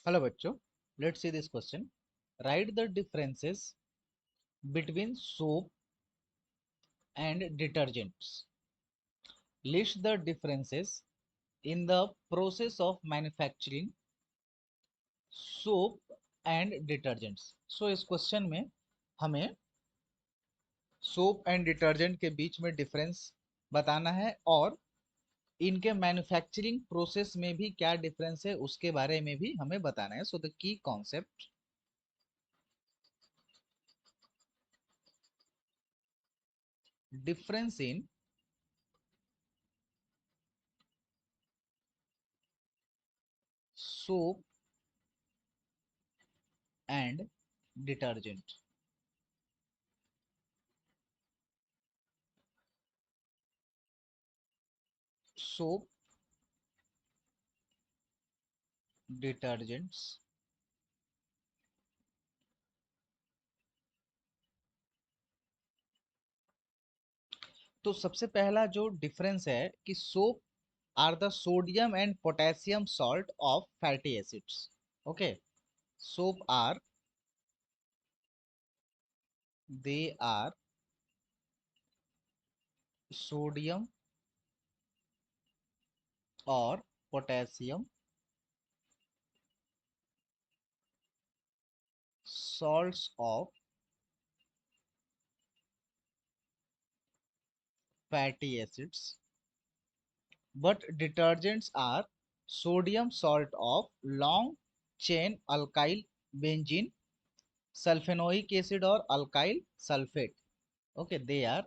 Hello बच्चों, let's see this question. Write the differences between soap and detergents. List the differences in the process of manufacturing soap and detergents. So इस question में हमें soap and detergent के बीच में difference बताना है और इनके मैन्युफैक्चरिंग प्रोसेस में भी क्या डिफरेंस है उसके बारे में भी हमें बताना है. So the key concept: difference in soap and detergent. Soap, detergents. तो सबसे पहला जो डिफरेंस है कि soap are the sodium and potassium salt of fatty acids. Okay, soap are, they are sodium और potassium salts of fatty acids, but detergents are sodium salt of long chain alkyl benzene, sulfanoic acid or alkyl sulfate. Okay, they are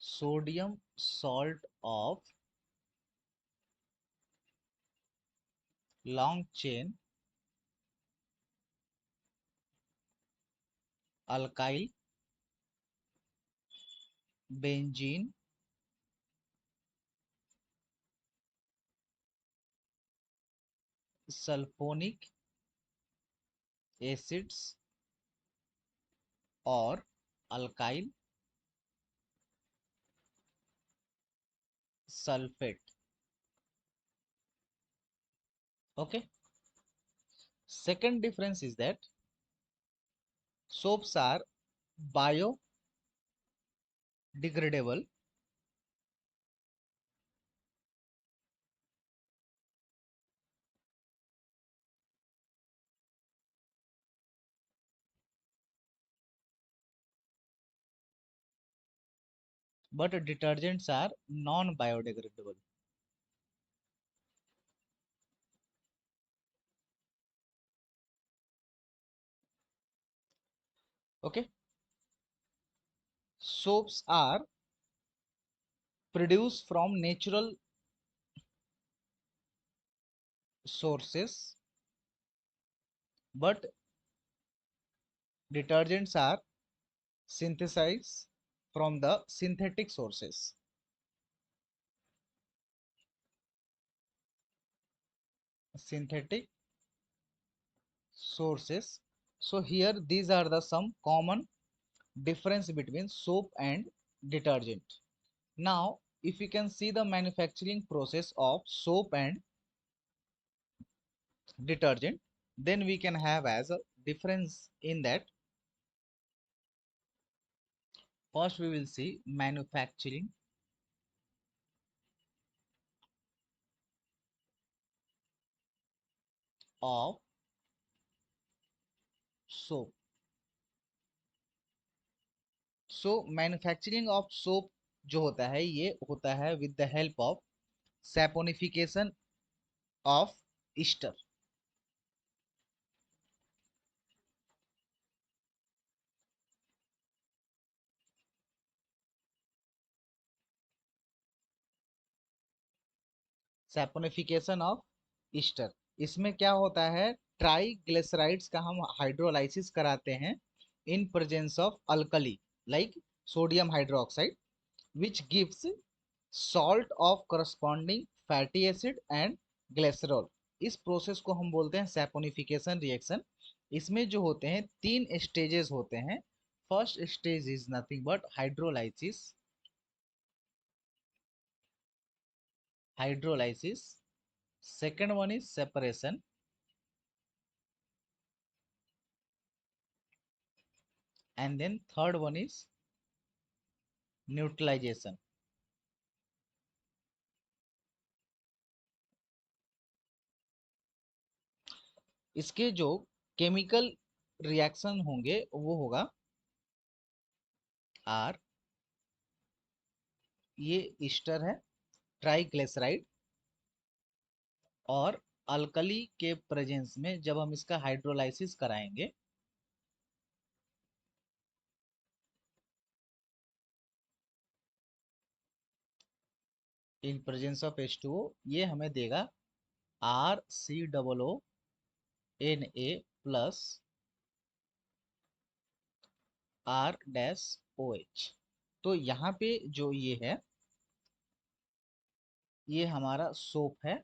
sodium salt of long chain alkyl benzene, sulfonic acids or alkyl sulfate. Okay, second difference is that soaps are biodegradable, but detergents are non biodegradable. Okay, soaps are produced from natural sources, but detergents are synthesized from the synthetic sources. Synthetic sources. So here these are the some common difference between soap and detergent. Now if you can see the manufacturing process of soap and detergent, then we can have as a difference in that. First we will see manufacturing of soap. So manufacturing of soap जो होता है ये होता है with the help of saponification of Easter. Saponification of Easter, इसमें क्या होता है, ट्राइग्लिसराइड्स का हम हाइड्रोलाइसिस कराते हैं in presence of alkali like sodium hydroxide which gives salt of corresponding fatty acid and glycerol. इस प्रोसेस को हम बोलते हैं सैपोनिफिकेशन रिएक्शन. इसमें जो होते हैं तीन स्टेजेस होते हैं. First stage is nothing but hydrolysis. hydrolysis, second one is separation, and then third one is neutralization. इसके जो केमिकल रिएक्शन होंगे वो होगा आर, ये ईस्टर है, ट्राइग्लिसराइड, और अल्कली के प्रेजेंस में जब हम इसका हाइड्रोलाइसिस कराएंगे इन प्रेजेंस ऑफ H2O, ये हमें देगा RCOO Na प्लस R-OH। तो यहाँ पे जो ये है ये हमारा सोप है,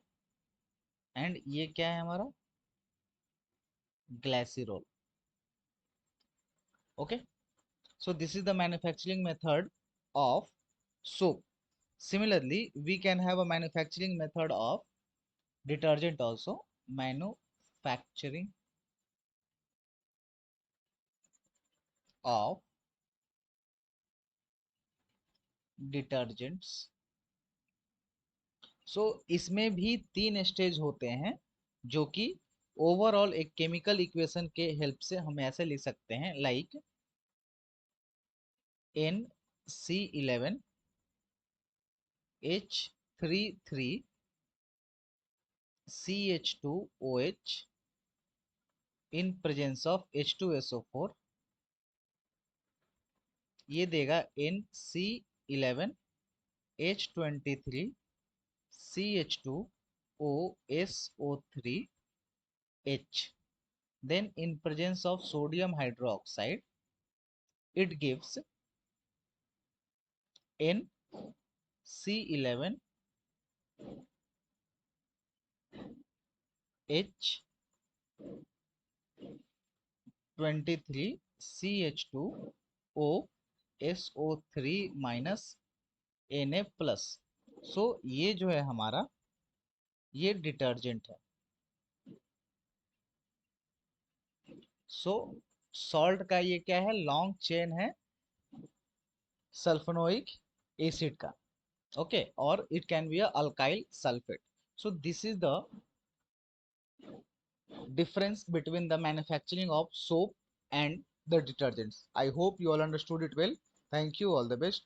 एंड ये क्या है हमारा glycerol. Okay, so this is the manufacturing method of soap. Similarly, we can have a manufacturing method of detergent also. Manufacturing of detergents. So इसमें भी 3 स्टेज होते हैं जो कि ओवरऑल एक केमिकल इक्वेशन के हेल्प से हम ऐसे लिख सकते हैं, like NC11 H33 CH2OH in presence of H2SO4, ये देगा NC11 H23 CH2OSO3H. Then in presence of sodium hydroxide it gives NC11 H23 CH2OSO3 minus Na plus. So ये जो है हमारा ये डिटर्जेंट है। सो सॉल्ट का ये क्या है, लॉन्ग चेन है सल्फोनिक एसिड का। ओके, और it can be alkyl sulphate. So this is the difference between the manufacturing of soap and the detergents. I hope you all understood it well. Thank you, all the best.